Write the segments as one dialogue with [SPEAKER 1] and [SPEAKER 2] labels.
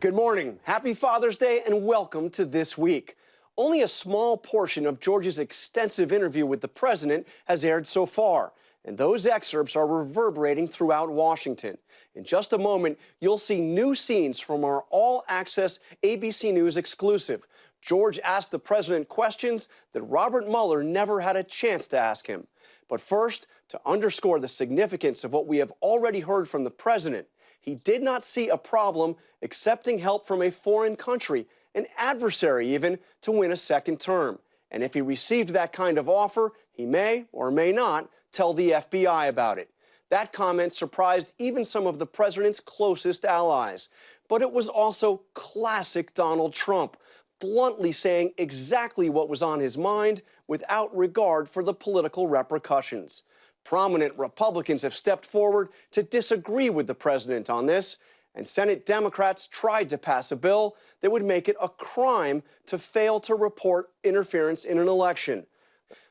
[SPEAKER 1] Good morning, happy Father's Day, and welcome to This Week. Only a small portion of George's extensive interview with the president has aired so far, and those excerpts are reverberating throughout Washington. In just a moment, you'll see new scenes from our all-access ABC News exclusive. George asked the president questions that Robert Mueller never had a chance to ask him. But first, to underscore the significance of what we have already heard from the president, he did not see a problem accepting help from a foreign country, an adversary even, to win a second term. And if he received that kind of offer, he may or may not tell the FBI about it. That comment surprised even some of the president's closest allies. But it was also classic Donald Trump, bluntly saying exactly what was on his mind without regard for the political repercussions. Prominent Republicans have stepped forward to disagree with the president on this, and Senate Democrats tried to pass a bill that would make it a crime to fail to report interference in an election.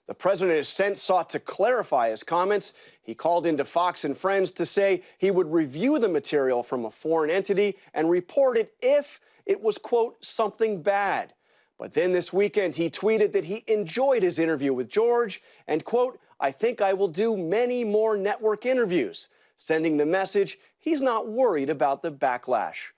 [SPEAKER 1] The president has since sought to clarify his comments. He called into Fox and Friends to say he would review the material from a foreign entity and report it if it was, quote, something bad. But then this weekend, he tweeted that he enjoyed his interview with George and, quote, I think I will do many more network interviews, sending the message he's not worried about the backlash.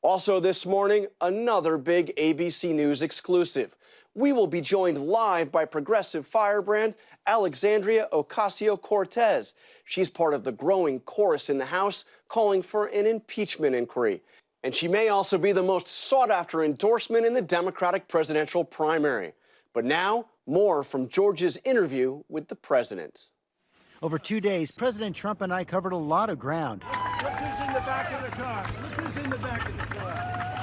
[SPEAKER 1] Also this morning, another big ABC News exclusive. We will be joined live by progressive firebrand Alexandria Ocasio-Cortez. She's part of the growing chorus in the House calling for an impeachment inquiry. And she may also be the most sought-after endorsement in the Democratic presidential primary. But now, more from George's interview with the president.
[SPEAKER 2] Over 2 days, President Trump and I covered a lot of ground.
[SPEAKER 3] Look who's in the back of the car. Look who's in the back of the car.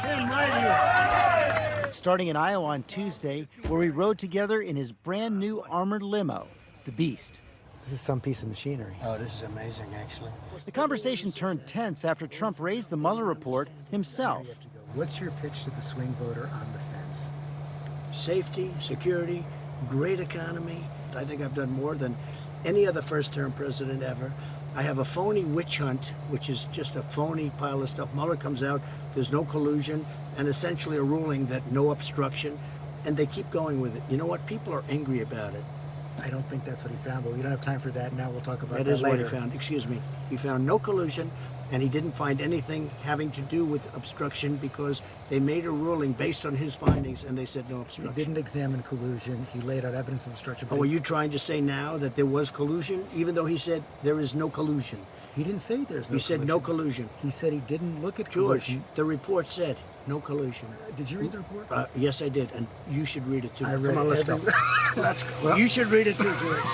[SPEAKER 3] Him right here.
[SPEAKER 2] Starting in Iowa on Tuesday, where we rode together in his brand new armored limo, the Beast.
[SPEAKER 4] This is some piece of machinery.
[SPEAKER 5] Oh, this is amazing, actually.
[SPEAKER 2] The conversation turned tense after Trump raised the Mueller report himself.
[SPEAKER 4] What's your pitch to the swing voter on the fence?
[SPEAKER 5] Safety, security, great economy. I think I've done more than any other first-term president ever. I have a phony witch hunt, which is just a phony pile of stuff. Mueller comes out, there's no collusion, and essentially a ruling that no obstruction, and they keep going with it. You know what? People are angry about it.
[SPEAKER 4] I don't think that's what he found, but we don't have time for that. Now we'll talk about that
[SPEAKER 5] later. That is what he found. Excuse me. He found no collusion, and he didn't find anything having to do with obstruction because they made a ruling based on his findings, and they said no obstruction.
[SPEAKER 4] He didn't examine collusion. He laid out evidence of obstruction.
[SPEAKER 5] Oh, are you trying to say now that there was collusion, even though he said there is no collusion?
[SPEAKER 4] He didn't say there's no collusion.
[SPEAKER 5] He said no collusion.
[SPEAKER 4] He said he didn't look at
[SPEAKER 5] George,
[SPEAKER 4] collusion.
[SPEAKER 5] the report said no collusion.
[SPEAKER 4] Did you read the report?
[SPEAKER 5] Yes, I did, and you should read it too.
[SPEAKER 4] I read
[SPEAKER 5] Come on, let's go.
[SPEAKER 4] Let's go. Well,
[SPEAKER 5] you should read it too, George.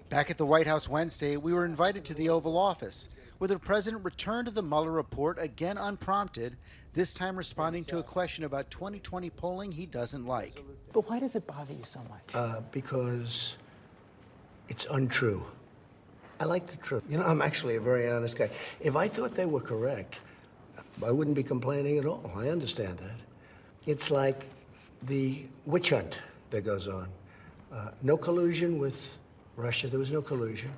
[SPEAKER 6] Back at the White House Wednesday, we were invited to the Oval Office, where the president returned to the Mueller report again unprompted, this time responding to a question about 2020 polling he doesn't like.
[SPEAKER 4] But why does it bother you so much?
[SPEAKER 5] Because it's untrue. I like the truth. You know, I'm actually a very honest guy. If I thought they were correct, I wouldn't be complaining at all. I understand that. It's like the witch hunt that goes on. No collusion with Russia. There was no collusion.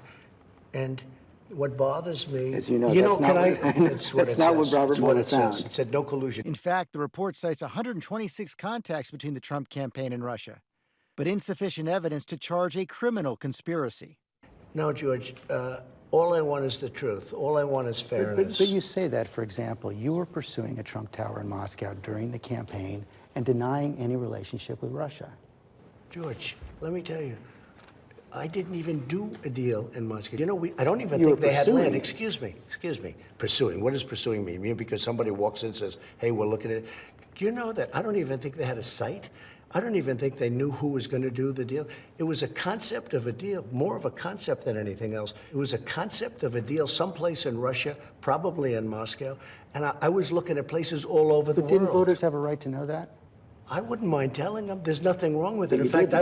[SPEAKER 5] And what bothers me...
[SPEAKER 7] As you know, that's not what Robert Mueller found.
[SPEAKER 5] It said no collusion.
[SPEAKER 2] In fact, the report cites 126 contacts between the Trump campaign and Russia, but insufficient evidence to charge a criminal conspiracy.
[SPEAKER 5] No, George, all I want is the truth. All I want is fairness.
[SPEAKER 7] But you say that, for example, you were pursuing a Trump Tower in Moscow during the campaign and denying any relationship with Russia.
[SPEAKER 5] George, let me tell you, I didn't even do a deal in Moscow. You know, I don't even think they had land. Excuse me. Pursuing. What does pursuing mean? You mean because somebody walks in and says, hey, we're looking at it? Do you know that I don't even think they had a site? I don't even think they knew who was going to do the deal. It was a concept of a deal, more of a concept than anything else. It was a concept of a deal someplace in Russia, probably in Moscow, and I was looking at places all over the world.
[SPEAKER 7] But didn't voters have a right to know that?
[SPEAKER 5] I wouldn't mind telling them. There's nothing wrong with it. In fact,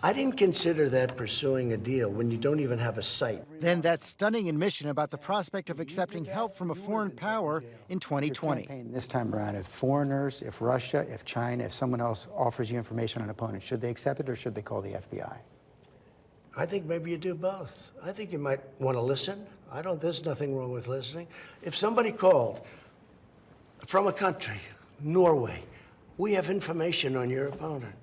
[SPEAKER 5] I didn't consider that pursuing a deal when you don't even have a site.
[SPEAKER 2] Then that stunning admission about the prospect of accepting help from a foreign power in 2020.
[SPEAKER 7] This time around, if foreigners, if Russia, if China, if someone else offers you information on an opponent, should they accept it or should they call the FBI?
[SPEAKER 5] I think maybe you do both. I think you might want to listen. There's nothing wrong with listening. If somebody called from a country, Norway. We have information on your opponent.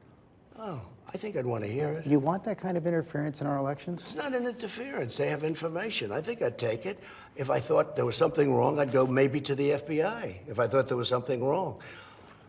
[SPEAKER 5] Oh, I think I'd want to hear it.
[SPEAKER 7] You want that kind of interference in our elections?
[SPEAKER 5] It's not an interference. They have information. I think I'd take it. If I thought there was something wrong, I'd go maybe to the FBI if I thought there was something wrong.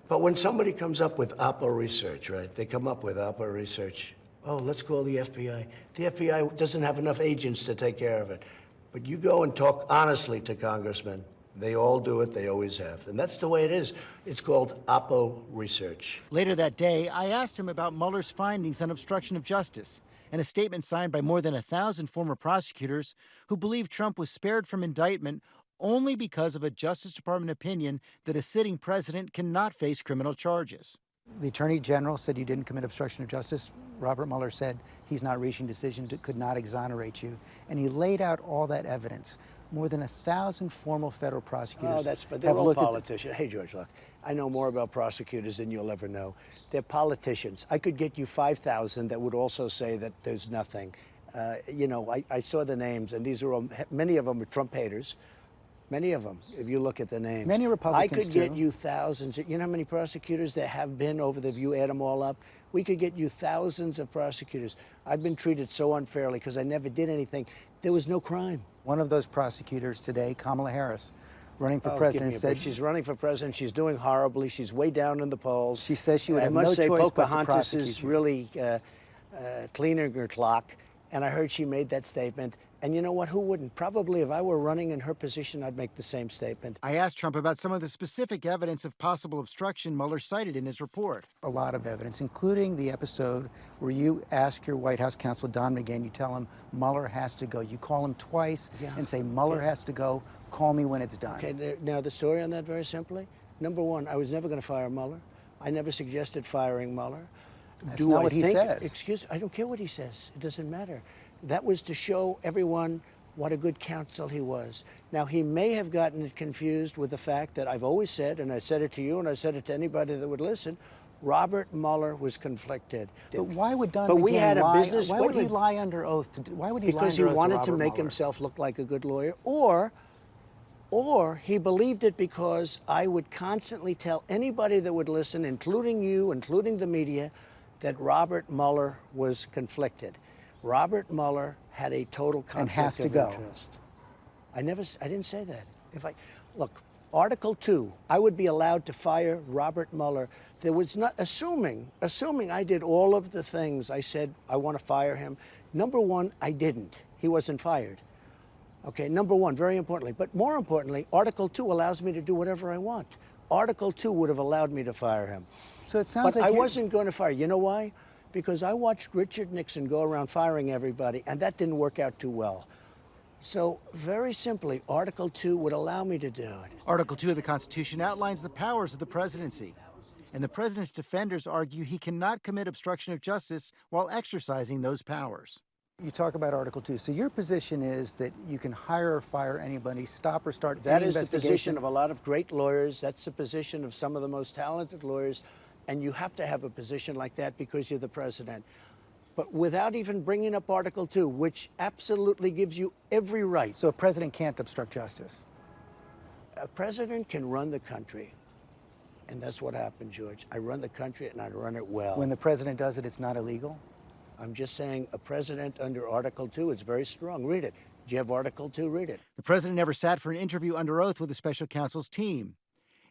[SPEAKER 5] But when somebody comes up with Oppo research, right? They come up with Oppo research. Oh, let's call the FBI. The FBI doesn't have enough agents to take care of it. But you go and talk honestly to congressmen. They all do it. They always have. And that's the way it is. It's called Oppo research.
[SPEAKER 2] Later that day, I asked him about Mueller's findings on obstruction of justice and a statement signed by more than 1,000 former prosecutors who believe Trump was spared from indictment only because of a Justice Department opinion that a sitting president cannot face criminal charges.
[SPEAKER 7] The Attorney General said you didn't commit obstruction of justice. Robert Mueller said he's not reaching decision, could not exonerate you. And he laid out all that evidence. More than 1,000 formal federal prosecutors.
[SPEAKER 5] Oh, but they're all politicians. Hey, George, look, I know more about prosecutors than you'll ever know. They're politicians. I could get you 5,000 that would also say that there's nothing. You know, I saw the names, and these are all, many of them are Trump haters. Many of them, if you look at the names.
[SPEAKER 7] Many Republicans,
[SPEAKER 5] I could get you thousands. You know how many prosecutors there have been if you add them all up? We could get you thousands of prosecutors. I've been treated so unfairly because I never did anything. There was no crime.
[SPEAKER 7] One of those prosecutors today, Kamala Harris, running for president, said
[SPEAKER 5] she's running for president. She's doing horribly. She's way down in the polls.
[SPEAKER 7] She says she would have no choice but to prosecute you.
[SPEAKER 5] I must say, Pocahontas is really cleaning her clock. And I heard she made that statement. And you know what? Who wouldn't? Probably if I were running in her position, I'd make the same statement.
[SPEAKER 2] I asked Trump about some of the specific evidence of possible obstruction Mueller cited in his report.
[SPEAKER 7] A lot of evidence, including the episode where you ask your White House counsel, Don McGahn, you tell him Mueller has to go. You call him twice and say, Mueller has to go. Call me when it's done.
[SPEAKER 5] Okay, now the story on that very simply. Number one, I was never going to fire Mueller. I never suggested firing Mueller.
[SPEAKER 7] That's not what he says.
[SPEAKER 5] Excuse, I don't care what he says. It doesn't matter. That was to show everyone what a good counsel he was. Now, he may have gotten it confused with the fact that I've always said, and I said it to you and I said it to anybody that would listen, Robert Mueller was conflicted.
[SPEAKER 7] But why would Don
[SPEAKER 5] but
[SPEAKER 7] McGahn
[SPEAKER 5] we had a
[SPEAKER 7] lie?
[SPEAKER 5] business.
[SPEAKER 7] Why would he lie under oath? Why would he lie
[SPEAKER 5] because
[SPEAKER 7] under
[SPEAKER 5] he
[SPEAKER 7] oath
[SPEAKER 5] wanted
[SPEAKER 7] to
[SPEAKER 5] to
[SPEAKER 7] Robert
[SPEAKER 5] make
[SPEAKER 7] Mueller?
[SPEAKER 5] himself look like a good lawyer, or he believed it because I would constantly tell anybody that would listen, including you, including the media, that Robert Mueller was conflicted. Robert Mueller had a total conflict of interest. I didn't say that. Look, Article 2, I would be allowed to fire Robert Mueller. There was not, assuming I did all of the things I said I want to fire him. Number one, I didn't. He wasn't fired. Okay, number one, very importantly. But more importantly, Article 2 allows me to do whatever I want. Article 2 would have allowed me to fire him.
[SPEAKER 7] So it sounds like
[SPEAKER 5] I wasn't going to fire. You know why? Because I watched Richard Nixon go around firing everybody, and that didn't work out too well. So very simply, Article 2 would allow me to do it.
[SPEAKER 2] Article 2 of the Constitution outlines the powers of the presidency. And the president's defenders argue he cannot commit obstruction of justice while exercising those powers.
[SPEAKER 7] You talk about Article 2. So your position is that you can hire or fire anybody, stop or start
[SPEAKER 5] That
[SPEAKER 7] any
[SPEAKER 5] is the
[SPEAKER 7] investigation?
[SPEAKER 5] position of a lot of great lawyers. That's the position of some of the most talented lawyers. And you have to have a position like that because you're the president. But without even bringing up Article 2, which absolutely gives you every right.
[SPEAKER 7] So a president can't obstruct justice?
[SPEAKER 5] A president can run the country. And that's what happened, George. I run the country and I run it well.
[SPEAKER 7] When the president does it, it's not illegal?
[SPEAKER 5] I'm just saying a president under Article 2, it's very strong. Read it. Do you have Article 2? Read it.
[SPEAKER 2] The president never sat for an interview under oath with the special counsel's team.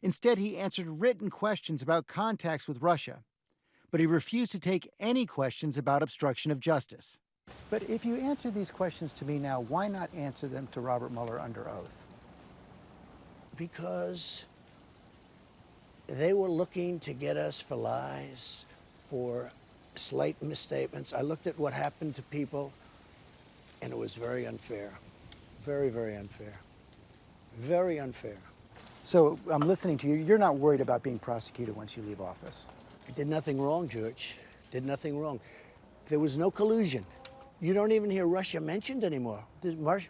[SPEAKER 2] Instead, he answered written questions about contacts with Russia. But he refused to take any questions about obstruction of justice.
[SPEAKER 7] But if you answer these questions to me now, why not answer them to Robert Mueller under oath?
[SPEAKER 5] Because they were looking to get us for lies, for slight misstatements. I looked at what happened to people, and it was very unfair. Very, very unfair. Very unfair.
[SPEAKER 7] So I'm listening to you. You're not worried about being prosecuted once you leave office?
[SPEAKER 5] I did nothing wrong, George. Did nothing wrong. There was no collusion. You don't even hear Russia mentioned anymore.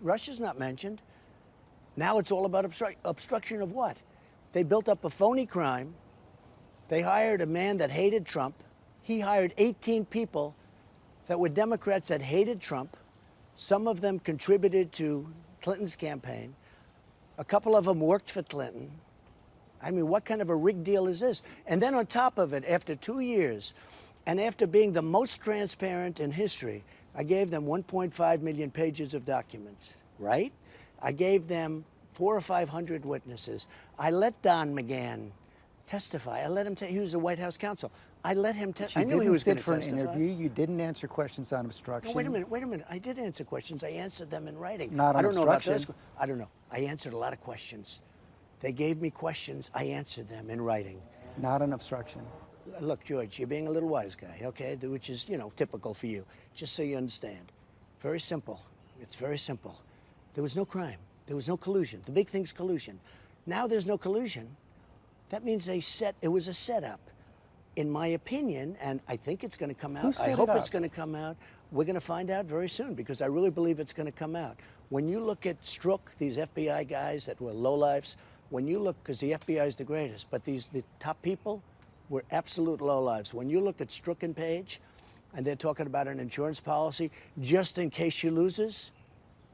[SPEAKER 5] Russia's not mentioned. Now it's all about obstruction of what? They built up a phony crime. They hired a man that hated Trump. He hired 18 people that were Democrats that hated Trump. Some of them contributed to Clinton's campaign. A couple of them worked for Clinton. I mean, what kind of a rigged deal is this? And then on top of it, after 2 years, and after being the most transparent in history, I gave them 1.5 million pages of documents, right? I gave them 400 or 500 witnesses. I let Don McGahn testify. I let him, he was the White House counsel. I let him testify. I knew he was going to testify.
[SPEAKER 7] For an interview, you didn't answer questions on obstruction.
[SPEAKER 5] Oh, wait a minute. I did answer questions. I answered them in writing.
[SPEAKER 7] Not on
[SPEAKER 5] I don't know about
[SPEAKER 7] obstruction.
[SPEAKER 5] those. I don't know. I answered a lot of questions. They gave me questions. I answered them in writing.
[SPEAKER 7] Not on obstruction.
[SPEAKER 5] Look, George, you're being a little wise guy, okay? Which is, you know, typical for you. Just so you understand. Very simple. It's very simple. There was no crime. There was no collusion. The big thing's collusion. Now there's no collusion. That means it was a setup. In my opinion, and I think it's going to come out. I hope it's going to come out. We're going to find out very soon because I really believe it's going to come out. When you look at Strzok, these FBI guys that were lowlifes, when you look, because the FBI is the greatest, but the top people were absolute lowlifes. When you look at Strzok and Page, and they're talking about an insurance policy just in case she loses,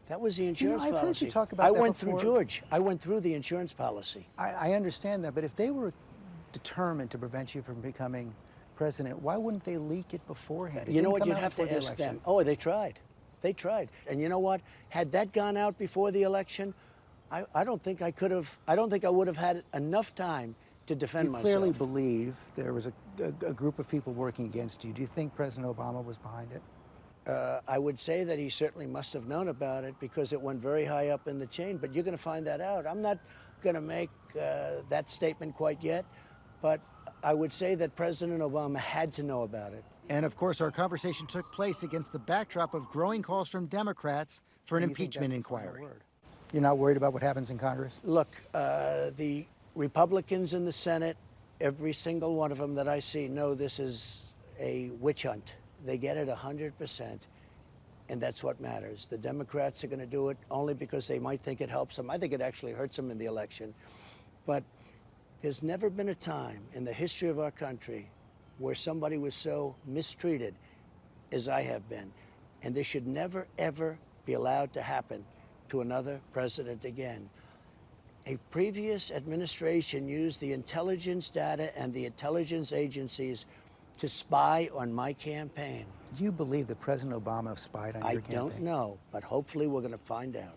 [SPEAKER 5] that was the insurance policy.
[SPEAKER 7] I've heard you talk about that
[SPEAKER 5] I went
[SPEAKER 7] before.
[SPEAKER 5] through, George, I went through the insurance policy.
[SPEAKER 7] I understand that, but if they were determined to prevent you from becoming president, why wouldn't they leak it beforehand?
[SPEAKER 5] You know what? You'd have to ask them. Oh, they tried. They tried. And you know what? Had that gone out before the election, I don't think I could have, I don't think I would have had enough time to defend myself.
[SPEAKER 7] You clearly believe there was a group of people working against you. Do you think President Obama was behind it?
[SPEAKER 5] I would say that he certainly must have known about it because it went very high up in the chain, but you're going to find that out. I'm not going to make that statement quite yet, but I would say that President Obama had to know about it.
[SPEAKER 2] And of course, our conversation took place against the backdrop of growing calls from Democrats for an impeachment inquiry.
[SPEAKER 7] You're not worried about what happens in Congress?
[SPEAKER 5] Look, the Republicans in the Senate, every single one of them that I see know this is a witch hunt. They get it 100%, and that's what matters. The Democrats are going to do it only because they might think it helps them. I think it actually hurts them in the election. But there's never been a time in the history of our country where somebody was so mistreated as I have been. And this should never, ever be allowed to happen to another president again. A previous administration used the intelligence data and the intelligence agencies to spy on my campaign.
[SPEAKER 7] Do you believe that President Obama spied on your campaign?
[SPEAKER 5] I don't know, but hopefully we're going to find out.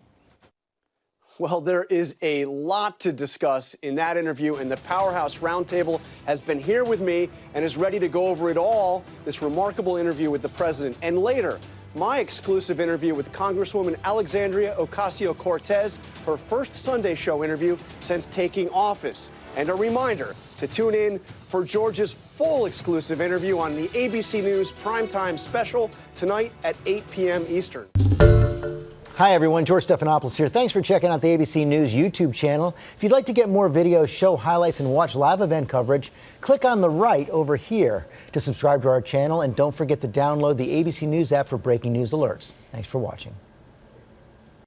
[SPEAKER 1] Well, there is a lot to discuss in that interview, and the Powerhouse Roundtable has been here with me and is ready to go over it all, this remarkable interview with the president. And later, my exclusive interview with Congresswoman Alexandria Ocasio-Cortez, her first Sunday show interview since taking office. And a reminder to tune in for George's full exclusive interview on the ABC News Primetime Special tonight at 8 p.m. Eastern.
[SPEAKER 8] Hi, everyone. George Stephanopoulos here. Thanks for checking out the ABC News YouTube channel. If you'd like to get more videos, show highlights, and watch live event coverage, click on the right over here to subscribe to our channel. And don't forget to download the ABC News app for breaking news alerts. Thanks for watching.